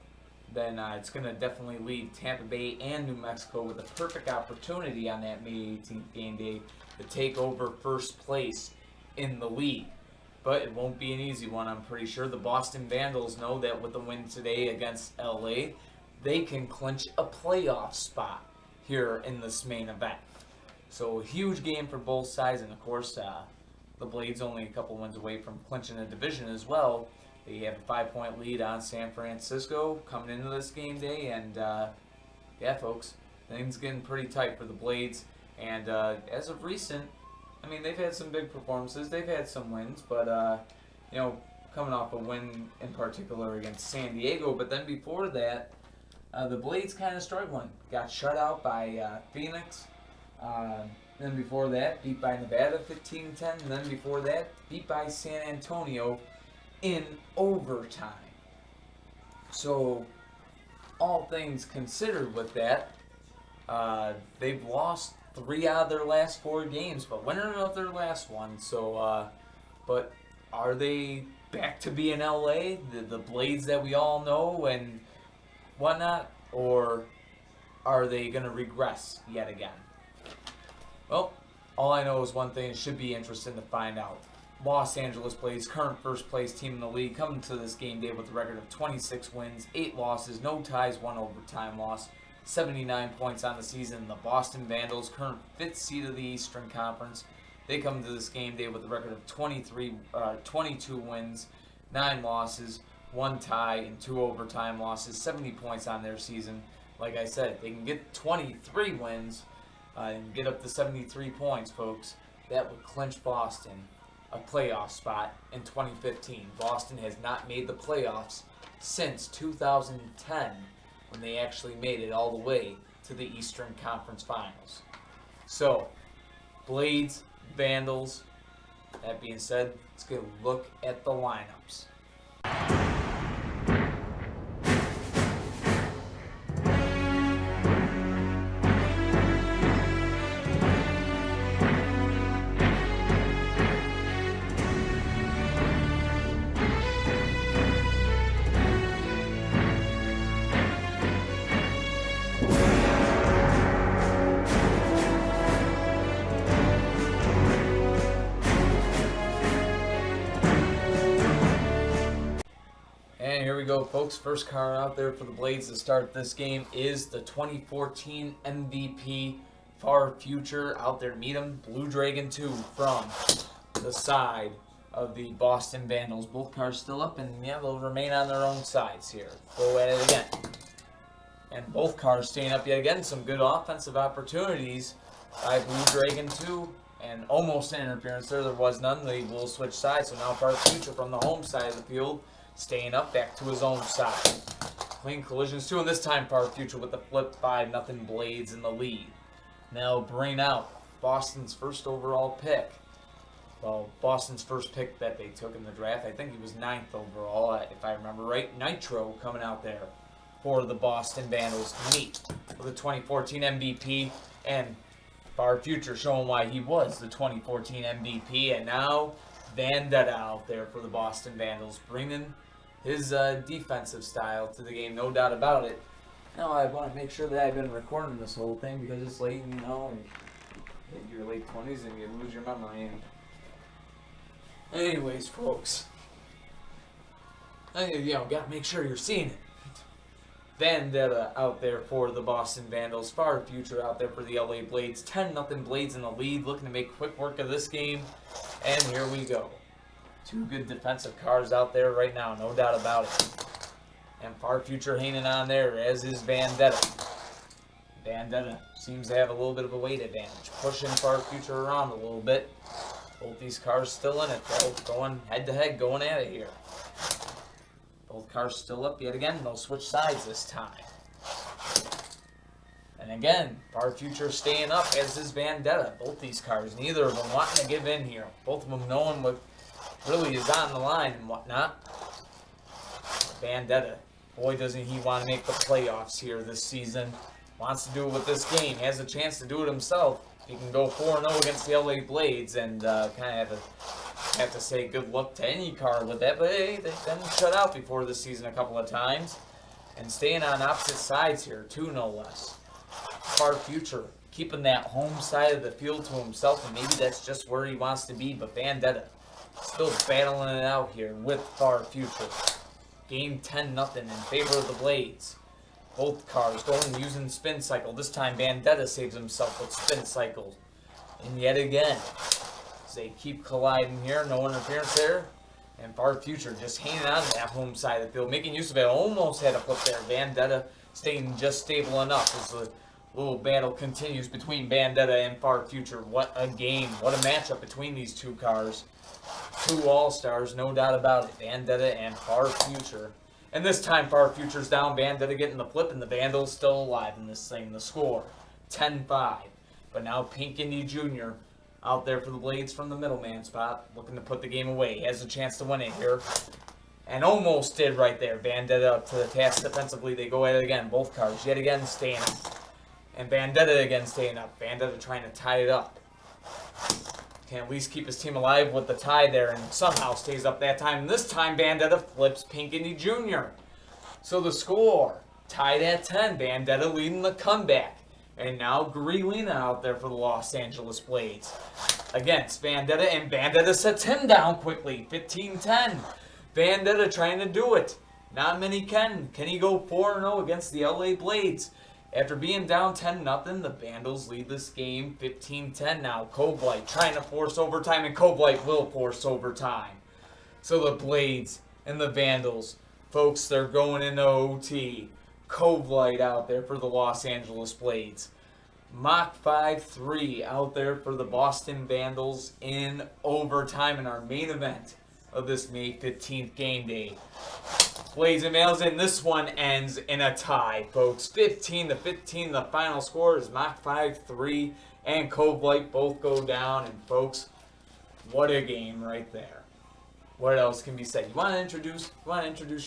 then it's going to definitely leave Tampa Bay and New Mexico with a perfect opportunity on that May 18th game day to take over first place in the league. But it won't be an easy one, I'm pretty sure. The Boston Vandals know that with the win today against LA, they can clinch a playoff spot here in this main event. So a huge game for both sides, and of course, the Blades only a couple wins away from clinching a division as well. They have a 5-point lead on San Francisco coming into this game day, and yeah, folks, things getting pretty tight for the Blades. And as of recent, I mean, they've had some big performances, they've had some wins, but coming off a win in particular against San Diego. But then before that, the Blades kind of struggling. Got shut out by Phoenix. Then before that, beat by Nevada 15-10. And then before that, beat by San Antonio in overtime. So, all things considered with that, they've lost 3 out of their last 4 games, but winning of their last one. So, but are they back to being LA, the Blades that we all know and whatnot, or are they going to regress yet again? Well, all I know is one thing. It should be interesting to find out. Los Angeles Blades, current first place team in the league, coming to this game day with a record of 26 wins, 8 losses, no ties, 1 overtime loss, 79 points on the season. The Boston Vandals, current 5th seed of the Eastern Conference, they come to this game day with a record of 22 wins, 9 losses, 1 tie, and 2 overtime losses, 70 points on their season. Like I said, if they can get 23 wins and get up to 73 points, folks, that would clinch Boston a playoff spot in 2015. Boston has not made the playoffs since 2010, when they actually made it all the way to the Eastern Conference Finals. So, Blades, Vandals. That being said, let's get a look at the lineups. And here we go, folks. First car out there for the Blades to start this game is the 2014 MVP Far Future. Out there to meet him, Blue Dragon 2 from the side of the Boston Vandals. Both cars still up, and yeah, they'll remain on their own sides here. Go at it again. And both cars staying up yet again. Some good offensive opportunities by Blue Dragon 2. And almost an interference there. There was none. They will switch sides. So now Far Future from the home side of the field, staying up back to his own side. Clean collisions too, and this time Far Future with the flip 5-0 Blades in the lead. Now bring out Boston's first overall pick. Well, Boston's first pick that they took in the draft, I think he was 9th overall, if I remember right. Nitro coming out there for the Boston Vandals to meet with the 2014 MVP, and Far Future showing why he was the 2014 MVP, and now Vendetta out there for the Boston Vandals, bringing his defensive style to the game, no doubt about it. Now I want to make sure that I've been recording this whole thing because it's late, you know, and hit your late 20s and you lose your memory. Anyways, folks, gotta make sure you're seeing it. Vendetta out there for the Boston Vandals. Far Future out there for the LA Blades. 10-0 Blades in the lead, looking to make quick work of this game. And here we go. Two good defensive cars out there right now, no doubt about it. And Far Future hanging on there, as is Vendetta. Vendetta seems to have a little bit of a weight advantage, pushing Far Future around a little bit. Both these cars still in it, though, going head-to-head, going at it here. Both cars still up yet again. They'll switch sides this time. And again, Far Future staying up, as is Vendetta. Both these cars, neither of them wanting to give in here. Both of them knowing what really is on the line and whatnot. Vendetta, boy, doesn't he want to make the playoffs here this season. Wants to do it with this game. Has a chance to do it himself. He can go 4-0 against the LA Blades, and kind of have to say good luck to any car with that. But hey, they've been shut out before this season a couple of times. And staying on opposite sides here, too, no less. Far Future keeping that home side of the field to himself, and maybe that's just where he wants to be. But Vendetta still battling it out here with Far Future. Game 10-0 in favor of the Blades. Both cars going using spin cycle. This time Vendetta saves himself with spin cycle. And yet again, as they keep colliding here, no interference there. And Far Future just hanging on to that home side of the field, making use of it. Almost had a flip there. Vendetta staying just stable enough as the little battle continues between Vendetta and Far Future. What a game. What a matchup between these two cars. Two all-stars, no doubt about it. Vendetta and Far Future. And this time Far Future's down. Vendetta getting the flip, and the Vandals still alive in this thing. The score, 10-5. But now Pink Indy Jr. out there for the Blades from the middleman spot, looking to put the game away. He has a chance to win it here. And almost did right there. Vendetta up to the task defensively. They go at it again. Both cars yet again staying up. And Vendetta again staying up. Vendetta trying to tie it up. Can at least keep his team alive with the tie there, and somehow stays up that time. And this time Vendetta flips Pink Indy Jr. So the score, tied at 10. Vendetta leading the comeback. And now Greelina out there for the Los Angeles Blades against Vendetta, and Vendetta sets him down quickly, 15-10. Vendetta trying to do it. Not many can. Can he go 4-0 against the LA Blades? After being down 10-0, the Vandals lead this game 15-10 now. Coblight trying to force overtime, and Coblight will force overtime. So the Blades and the Vandals, folks, they're going into OT. Coblight out there for the Los Angeles Blades. Mach 5-3 out there for the Boston Vandals in overtime in our main event of this May 15th game day. Blades and Vandals, and this one ends in a tie, folks. 15-15, the final score is Mach 5-3 and Cove Light both go down. And folks, what a game right there. What else can be said? You want to introduce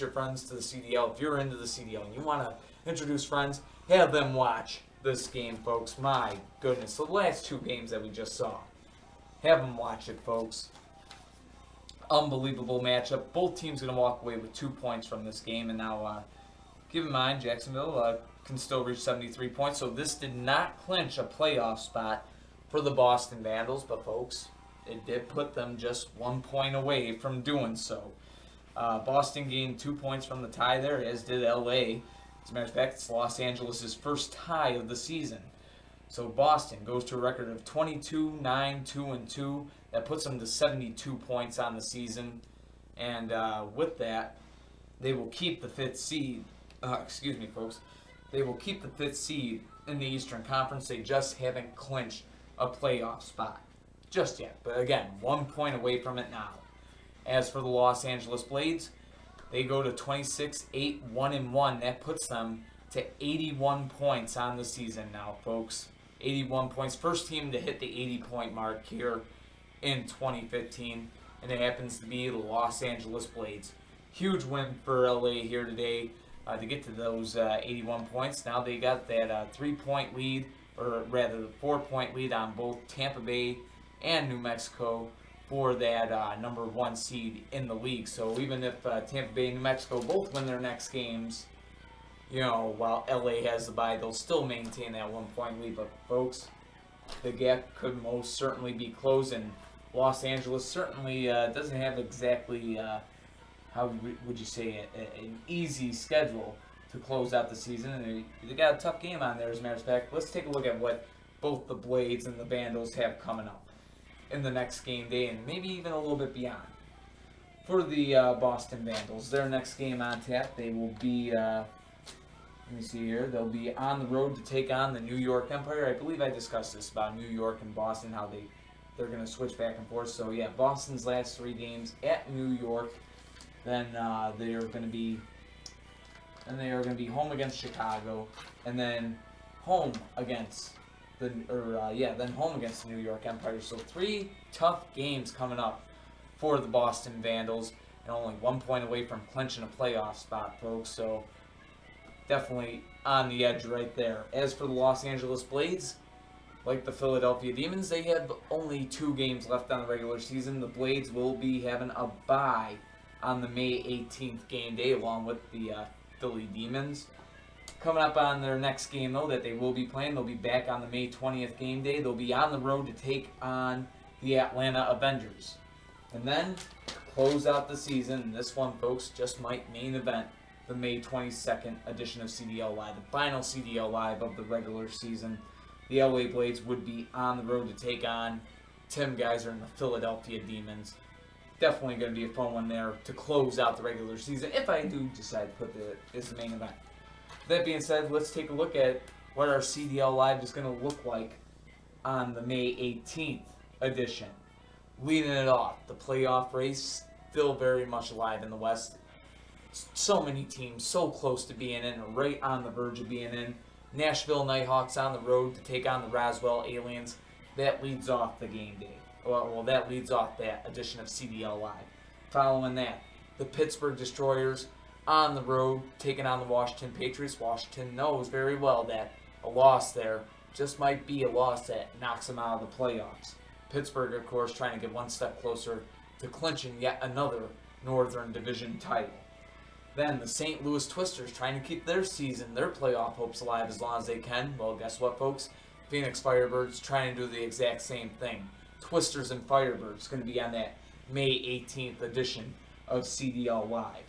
your friends to the CDL. If you're into the CDL and you want to introduce friends, have them watch this game, folks. My goodness, the last two games that we just saw. Have them watch it, folks. Unbelievable matchup. Both teams going to walk away with 2 points from this game. And now, keep in mind, Jacksonville can still reach 73 points. So this did not clinch a playoff spot for the Boston Vandals. But, folks, it did put them just 1 point away from doing so. Boston gained 2 points from the tie there, as did LA. As a matter of fact, it's Los Angeles' first tie of the season. So Boston goes to a record of 22-9-2-2. That puts them to 72 points on the season. And with that, they will keep the fifth seed. Excuse me, folks. They will keep the fifth seed in the Eastern Conference. They just haven't clinched a playoff spot just yet. But again, 1 point away from it now. As for the Los Angeles Blades, they go to 26-8-1-1. That puts them to 81 points on the season now, folks. 81 points. First team to hit the 80-point mark here in 2015. And it happens to be the Los Angeles Blades. Huge win for LA here today to get to those 81 points. Now they got that 3-point lead, or rather the 4-point lead on both Tampa Bay and New Mexico for that number 1 seed in the league. So even if Tampa Bay and New Mexico both win their next games, you know, while LA has the bye, they'll still maintain that 1-point lead. But folks, the gap could most certainly be closed, and Los Angeles certainly doesn't have exactly, how would you say, an easy schedule to close out the season. And they got a tough game on there, as a matter of fact. Let's take a look at what both the Blades and the Vandals have coming up in the next game day, and maybe even a little bit beyond. For the Boston Vandals, their next game on tap, they will be, let me see here, they'll be on the road to take on the New York Empire. I believe I discussed this about New York and Boston, how they're going to switch back and forth. So yeah, Boston's last 3 games at New York, then they are going to be home against Chicago, and then home against home against the New York Empire. So 3 tough games coming up for the Boston Vandals, and only 1 point away from clinching a playoff spot, folks. So definitely on the edge right there. As for the Los Angeles Blades, like the Philadelphia Demons, they have only 2 games left on the regular season. The Blades will be having a bye on the May 18th game day, along with the Philly Demons. Coming up on their next game, though, that they will be playing, they'll be back on the May 20th game day. They'll be on the road to take on the Atlanta Avengers. And then, to close out the season, and this one, folks, just might main event the May 22nd edition of CDL Live, the final CDL Live of the regular season. The LA Blades would be on the road to take on Tim Geiser and the Philadelphia Demons. Definitely going to be a fun one there to close out the regular season, if I do decide to put it as the main event. That being said, let's take a look at what our CDL Live is going to look like on the May 18th edition. Leading it off, the playoff race still very much alive in the West. So many teams so close to being in, or right on the verge of being in. Nashville Nighthawks on the road to take on the Roswell Aliens. That leads off the game day. Well, that leads off that edition of CDL Live. Following that, the Pittsburgh Destroyers on the road, taking on the Washington Patriots. Washington knows very well that a loss there just might be a loss that knocks them out of the playoffs. Pittsburgh, of course, trying to get one step closer to clinching yet another Northern Division title. Then the St. Louis Twisters trying to keep their season, their playoff hopes alive as long as they can. Well, guess what, folks? Phoenix Firebirds trying to do the exact same thing. Twisters and Firebirds going to be on that May 18th edition of CDL Live.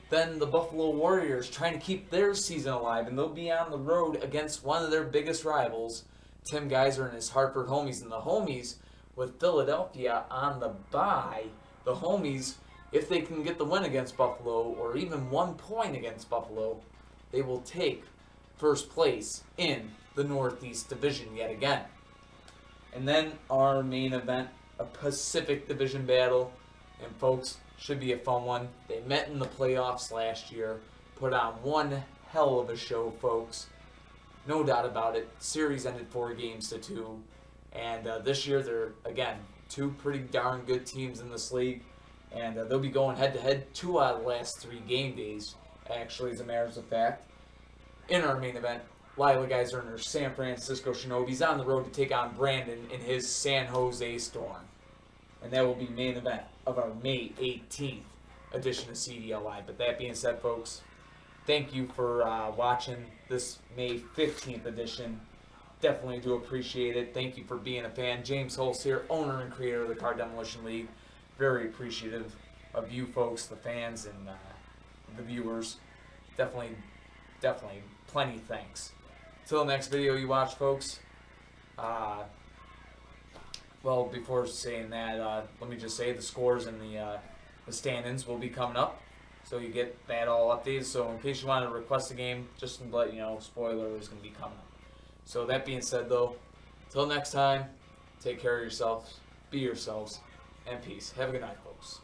Then the Buffalo Warriors trying to keep their season alive, and they'll be on the road against one of their biggest rivals, Tim Geiser and his Hartford Homies. And the Homies, with Philadelphia on the bye, the Homies, if they can get the win against Buffalo, or even 1 point against Buffalo, they will take first place in the Northeast Division yet again. And then our main event, a Pacific Division battle, and folks, should be a fun one. They met in the playoffs last year, put on one hell of a show, folks. No doubt about it. Series ended 4-2. And this year, they're, again, two pretty darn good teams in this league. And they'll be going head-to-head 2 out of the last 3 game days, actually, as a matter of fact. In our main event, Lila guys are in their San Francisco Shinobis on the road to take on Brandon in his San Jose Storm. And that will be main event of our May 18th edition of CDL Live. But that being said, folks, thank you for watching this May 15th edition. Definitely do appreciate it. Thank you for being a fan. James Holst here, owner and creator of the Car Demolition League. Very appreciative of you folks, the fans, and the viewers. Definitely plenty thanks. Till the next video you watch, folks. Well, before saying that, let me just say the scores and the stand-ins will be coming up, so you get that all updated. So in case you want to request a game, just to let you know, spoiler is going to be coming up. So that being said, though, till next time, take care of yourselves, be yourselves, and peace. Have a good night, folks.